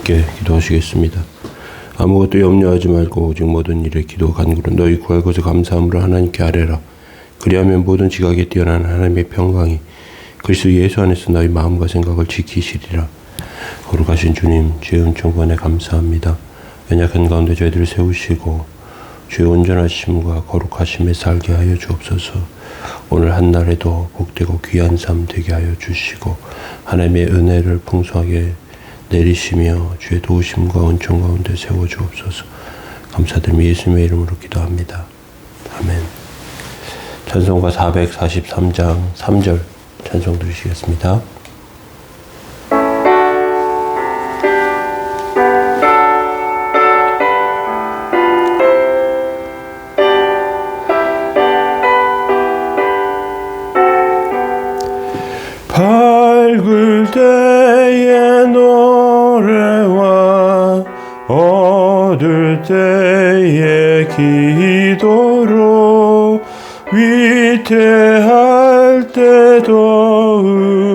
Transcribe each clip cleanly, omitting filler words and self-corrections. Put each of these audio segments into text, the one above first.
함께 기도하시겠습니다. 아무것도 염려하지 말고 오직 모든 일에 기도 간구로 너희 구할 것을 감사함으로 하나님께 아뢰라. 그리하면 모든 지각에 뛰어난 하나님의 평강이 그리스도 예수 안에서 너희 마음과 생각을 지키시리라. 거룩하신 주님, 주의 은총관에 감사합니다. 연약한 가운데 저희들을 세우시고 주의 온전하심과 거룩하심에 살게 하여 주옵소서. 오늘 한날에도 복되고 귀한 삶 되게 하여 주시고 하나님의 은혜를 풍성하게 내리시며 주의 도우심과 은총 가운데 세워 주옵소서. 감사드리며 예수님의 이름으로 기도합니다. 아멘. 찬송가 443장 3절 찬송 드리시겠습니다. 밝을 때의 노래와 어두울 때의 기도로 위태할 때 도움을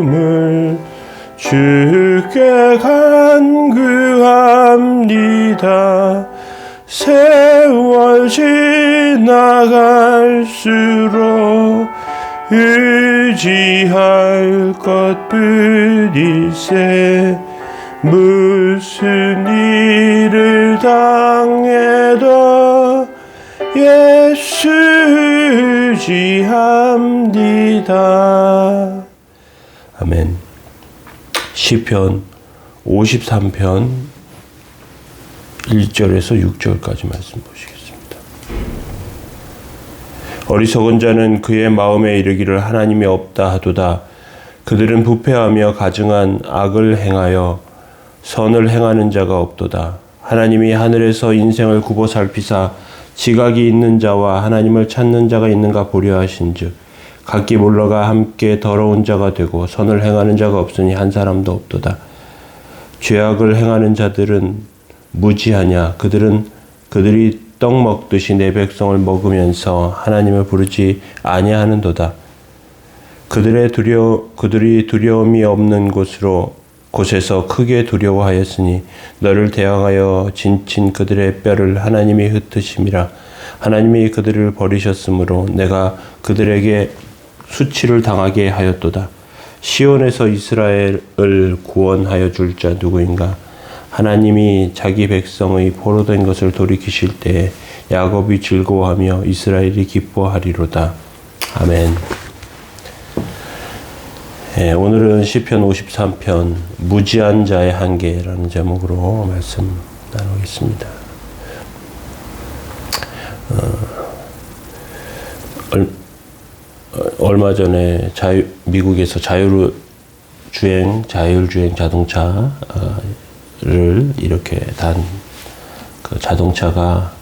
주께 간구합니다. 세월 지나갈수록 의지할 것뿐일세. 무슨 일을 당해도 예수 의지합니다. 아멘. 시편 53편 1절에서 6절까지 말씀 보시겠습니다. 어리석은 자는 그의 마음에 이르기를 하나님이 없다 하도다. 그들은 부패하며 가증한 악을 행하여 선을 행하는 자가 없도다. 하나님이 하늘에서 인생을 굽어 살피사 지각이 있는 자와 하나님을 찾는 자가 있는가 보려 하신즉 각기 물러가 함께 더러운 자가 되고 선을 행하는 자가 없으니 한 사람도 없도다. 죄악을 행하는 자들은 무지하냐. 그들이 떡 먹듯이 내 백성을 먹으면서 하나님을 부르지 아니하는도다. 그들이 두려움이 없는 곳에서 크게 두려워하였으니 너를 대항하여 진친 그들의 뼈를 하나님이 흩으심이라. 하나님이 그들을 버리셨으므로 내가 그들에게 수치를 당하게 하였도다. 시온에서 이스라엘을 구원하여 줄 자 누구인가? 하나님이 자기 백성의 포로된 것을 돌이키실 때 야곱이 즐거워하며 이스라엘이 기뻐하리로다. 아멘. 네, 오늘은 시편 53편 무지한 자의 한계라는 제목으로 말씀 나누겠습니다. 얼마 전에 미국에서 자율주행 자동차를 이렇게 단 그 자동차가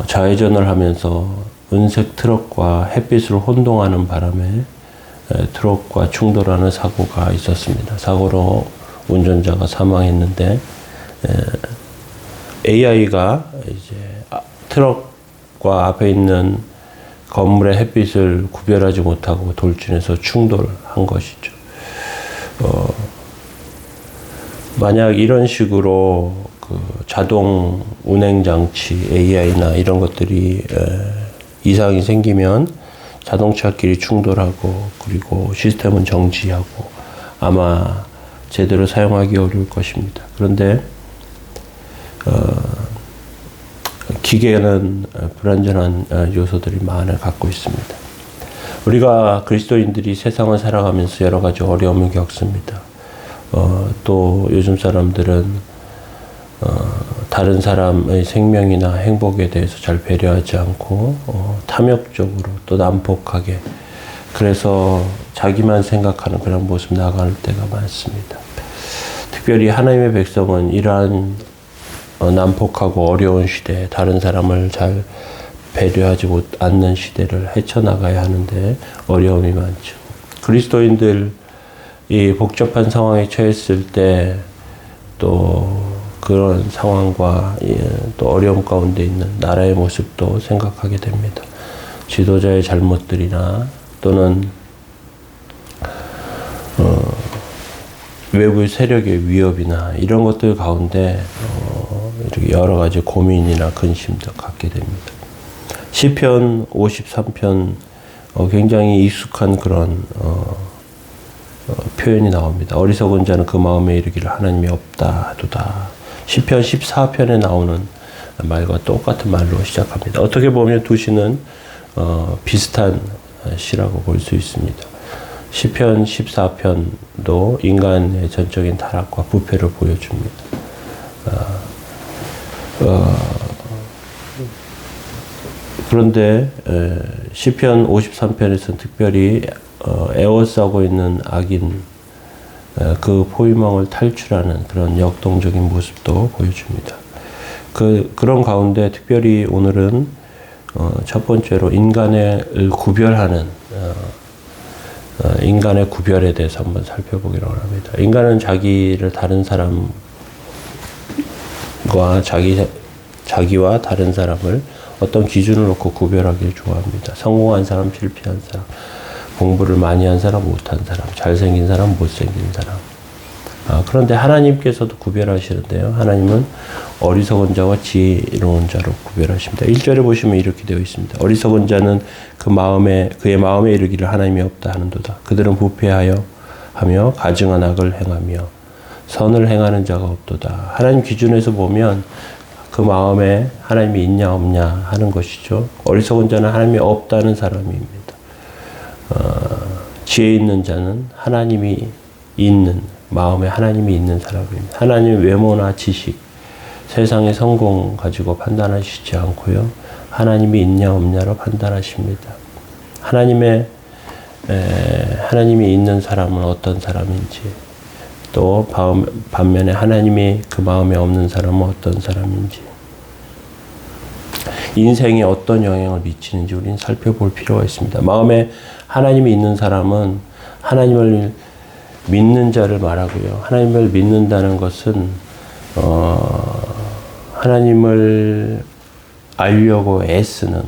좌회전을 하면서 은색 트럭과 햇빛을 혼동하는 바람에 트럭과 충돌하는 사고가 있었습니다. 사고로 운전자가 사망했는데 AI가 이제 트럭과 앞에 있는 건물의 햇빛을 구별하지 못하고 돌진해서 충돌한 것이죠. 만약 이런 식으로 그 자동 운행 장치 AI나 이런 것들이 이상이 생기면 자동차끼리 충돌하고 그리고 시스템은 정지하고 아마 제대로 사용하기 어려울 것입니다. 그런데 기계는 불완전한 요소들이 많이 갖고 있습니다. 우리가 그리스도인들이 세상을 살아가면서 여러 가지 어려움을 겪습니다. 또 요즘 사람들은 다른 사람의 생명이나 행복에 대해서 잘 배려하지 않고 탐욕적으로 또 난폭하게 그래서 자기만 생각하는 그런 모습 나갈 때가 많습니다. 특별히 하나님의 백성은 이러한 난폭하고 어려운 시대에 다른 사람을 잘 배려하지 않는 시대를 헤쳐나가야 하는데 어려움이 많죠. 그리스도인들이 복잡한 상황에 처했을 때 또 그런 상황과 또 어려움 가운데 있는 나라의 모습도 생각하게 됩니다. 지도자의 잘못들이나 또는 외부의 세력의 위협이나 이런 것들 가운데 이렇게 여러 가지 고민이나 근심도 갖게 됩니다. 시편 53편 굉장히 익숙한 그런 표현이 나옵니다. 어리석은 자는 그 마음에 이르기를 하나님이 없다 하도다. 시편 14편에 나오는 말과 똑같은 말로 시작합니다. 어떻게 보면 두 시는 비슷한 시라고 볼 수 있습니다. 시편 14편도 인간의 전적인 타락과 부패를 보여줍니다. 그런데 시편 53편에서는 특별히 에워싸고 있는 악인 그 포위망을 탈출하는 그런 역동적인 모습도 보여줍니다. 그런 가운데 특별히 오늘은 첫 번째로 인간을 구별하는 인간의 구별에 대해서 한번 살펴보기로 합니다. 인간은 자기를 다른 사람과 자기와 다른 사람을 어떤 기준을 놓고 구별하기를 좋아합니다. 성공한 사람, 실패한 사람, 공부를 많이 한 사람, 못한 사람, 잘생긴 사람, 못생긴 사람. 그런데 하나님께서도 구별하시는데요. 하나님은 어리석은 자와 지혜로운 자로 구별하십니다. 1절에 보시면 이렇게 되어 있습니다. 어리석은 자는 그의 마음에 이르기를 하나님이 없다 하는도다. 그들은 부패하여 하며 가증한 악을 행하며 선을 행하는 자가 없도다. 하나님 기준에서 보면 그 마음에 하나님이 있냐 없냐 하는 것이죠. 어리석은 자는 하나님이 없다는 사람입니다. 지혜 있는 자는 하나님이 있는, 마음에 하나님이 있는 사람입니다. 하나님의 외모나 지식, 세상의 성공 가지고 판단하시지 않고요. 하나님이 있냐 없냐로 판단하십니다. 하나님이 있는 사람은 어떤 사람인지, 또 반면에 하나님이 그 마음에 없는 사람은 어떤 사람인지, 인생에 어떤 영향을 미치는지 우리는 살펴볼 필요가 있습니다. 마음에 하나님이 있는 사람은 하나님을 믿는 자를 말하고요. 하나님을 믿는다는 것은 하나님을 알려고 애쓰는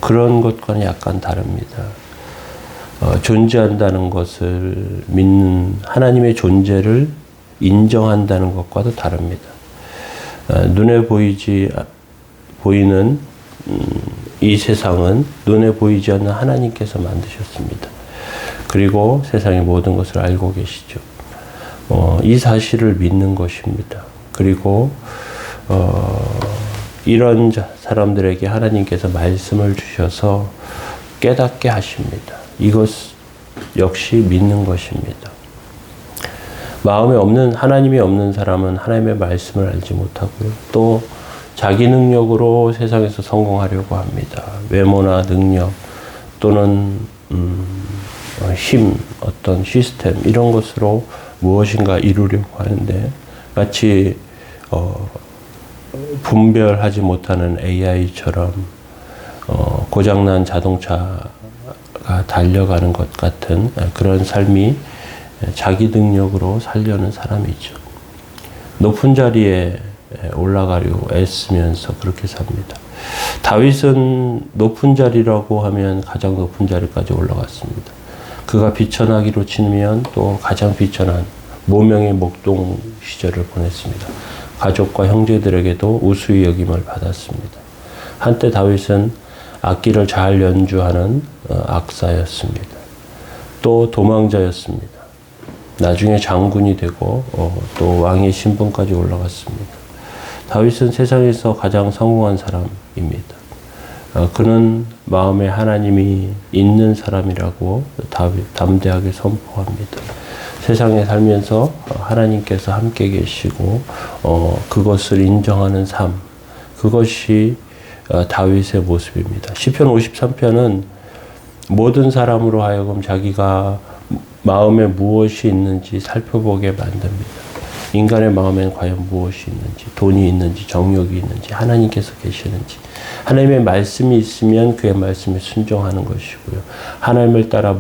그런 것과는 약간 다릅니다. 존재한다는 것을 믿는, 하나님의 존재를 인정한다는 것과도 다릅니다. 눈에 보이는 이 세상은 눈에 보이지 않는 하나님께서 만드셨습니다. 그리고 세상의 모든 것을 알고 계시죠. 이 사실을 믿는 것입니다. 그리고 이런 사람들에게 하나님께서 말씀을 주셔서 깨닫게 하십니다. 이것 역시 믿는 것입니다. 하나님이 없는 사람은 하나님의 말씀을 알지 못하고요. 또 자기 능력으로 세상에서 성공하려고 합니다. 외모나 능력 또는 힘, 어떤 시스템 이런 것으로 무엇인가 이루려고 하는데 마치 분별하지 못하는 AI처럼 고장난 자동차가 달려가는 것 같은 그런 삶이 자기 능력으로 살려는 사람이죠. 높은 자리에 올라가려고 애쓰면서 그렇게 삽니다. 다윗은 높은 자리라고 하면 가장 높은 자리까지 올라갔습니다. 그가 비천하기로 치면 또 가장 비천한 모명의 목동 시절을 보냈습니다. 가족과 형제들에게도 우수히 여김을 받았습니다. 한때 다윗은 악기를 잘 연주하는 악사였습니다. 또 도망자였습니다. 나중에 장군이 되고 또 왕의 신분까지 올라갔습니다. 다윗은 세상에서 가장 성공한 사람입니다. 그는 마음에 하나님이 있는 사람이라고 담대하게 선포합니다. 세상에 살면서 하나님께서 함께 계시고 그것을 인정하는 삶, 그것이 다윗의 모습입니다. 시편 53편은 모든 사람으로 하여금 자기가 마음에 무엇이 있는지 살펴보게 만듭니다. 인간의 마음에는 과연 무엇이 있는지, 돈이 있는지, 정욕이 있는지, 하나님께서 계시는지, 하나님의 말씀이 있으면 그의 말씀에 순종하는 것이고요. 하나님을 따라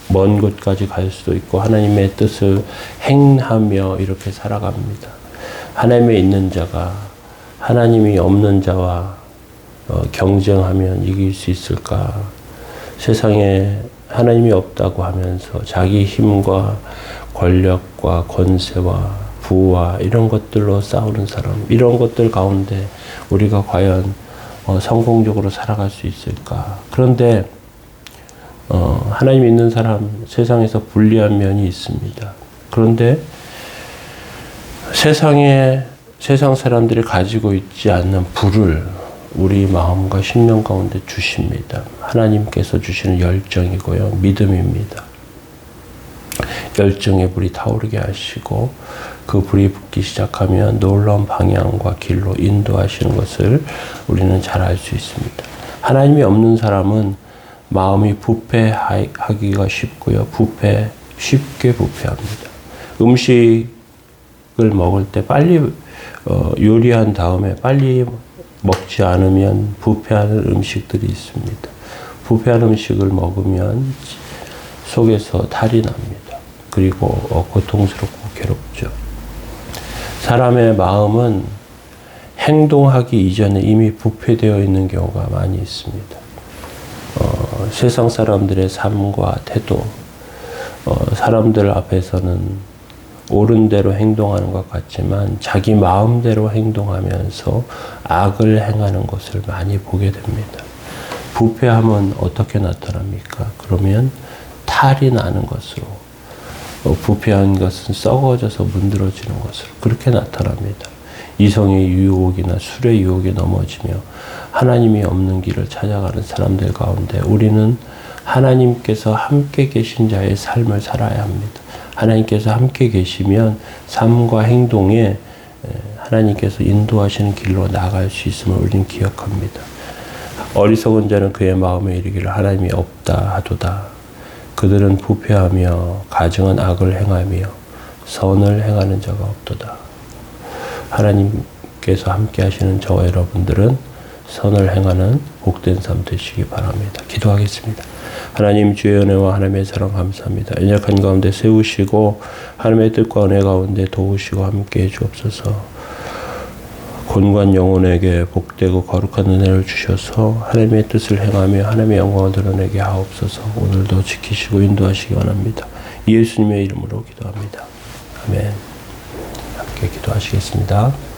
먼 곳까지 갈 수도 있고 하나님의 뜻을 행하며 이렇게 살아갑니다. 하나님에 있는 자가 하나님이 없는 자와 경쟁하면 이길 수 있을까? 세상에 하나님이 없다고 하면서 자기 힘과 권력과 권세와 부와 이런 것들로 싸우는 사람, 이런 것들 가운데 우리가 과연 성공적으로 살아갈 수 있을까? 그런데 하나님 믿는 사람 세상에서 불리한 면이 있습니다. 그런데 세상 사람들이 가지고 있지 않는 불을 우리 마음과 심령 가운데 주십니다. 하나님께서 주시는 열정이고요. 믿음입니다. 열정의 불이 타오르게 하시고 그 불이 붙기 시작하면 놀라운 방향과 길로 인도하시는 것을 우리는 잘 알 수 있습니다. 하나님이 없는 사람은 마음이 부패하기가 쉽고요. 쉽게 부패합니다. 음식을 먹을 때 빨리 요리한 다음에 빨리 먹지 않으면 부패하는 음식들이 있습니다. 부패한 음식을 먹으면 속에서 탈이 납니다. 그리고 고통스럽고 괴롭죠. 사람의 마음은 행동하기 이전에 이미 부패되어 있는 경우가 많이 있습니다. 세상 사람들의 삶과 태도, 사람들 앞에서는 옳은 대로 행동하는 것 같지만 자기 마음대로 행동하면서 악을 행하는 것을 많이 보게 됩니다. 부패함은 어떻게 나타납니까? 그러면 탈이 나는 것으로, 부패한 것은 썩어져서 문드러지는 것으로 그렇게 나타납니다. 이성의 유혹이나 술의 유혹에 넘어지며 하나님이 없는 길을 찾아가는 사람들 가운데 우리는 하나님께서 함께 계신 자의 삶을 살아야 합니다. 하나님께서 함께 계시면 삶과 행동에 하나님께서 인도하시는 길로 나갈 수 있음을 우리는 기억합니다. 어리석은 자는 그의 마음에 이르기를 하나님이 없다 하도다. 그들은 부패하며 가증한 악을 행하며 선을 행하는 자가 없도다. 하나님께서 함께 하시는 저와 여러분들은 선을 행하는 복된 삶 되시기 바랍니다. 기도하겠습니다. 하나님 주의 은혜와 하나님의 사랑 감사합니다. 연약한 가운데 세우시고 하나님의 뜻과 은혜 가운데 도우시고 함께해 주옵소서. 곤고한 영혼에게 복되고 거룩한 은혜를 주셔서 하나님의 뜻을 행하며 하나님의 영광을 드러내게 하옵소서. 오늘도 지키시고 인도하시기 원합니다. 예수님의 이름으로 기도합니다. 아멘. 함께 기도하시겠습니다.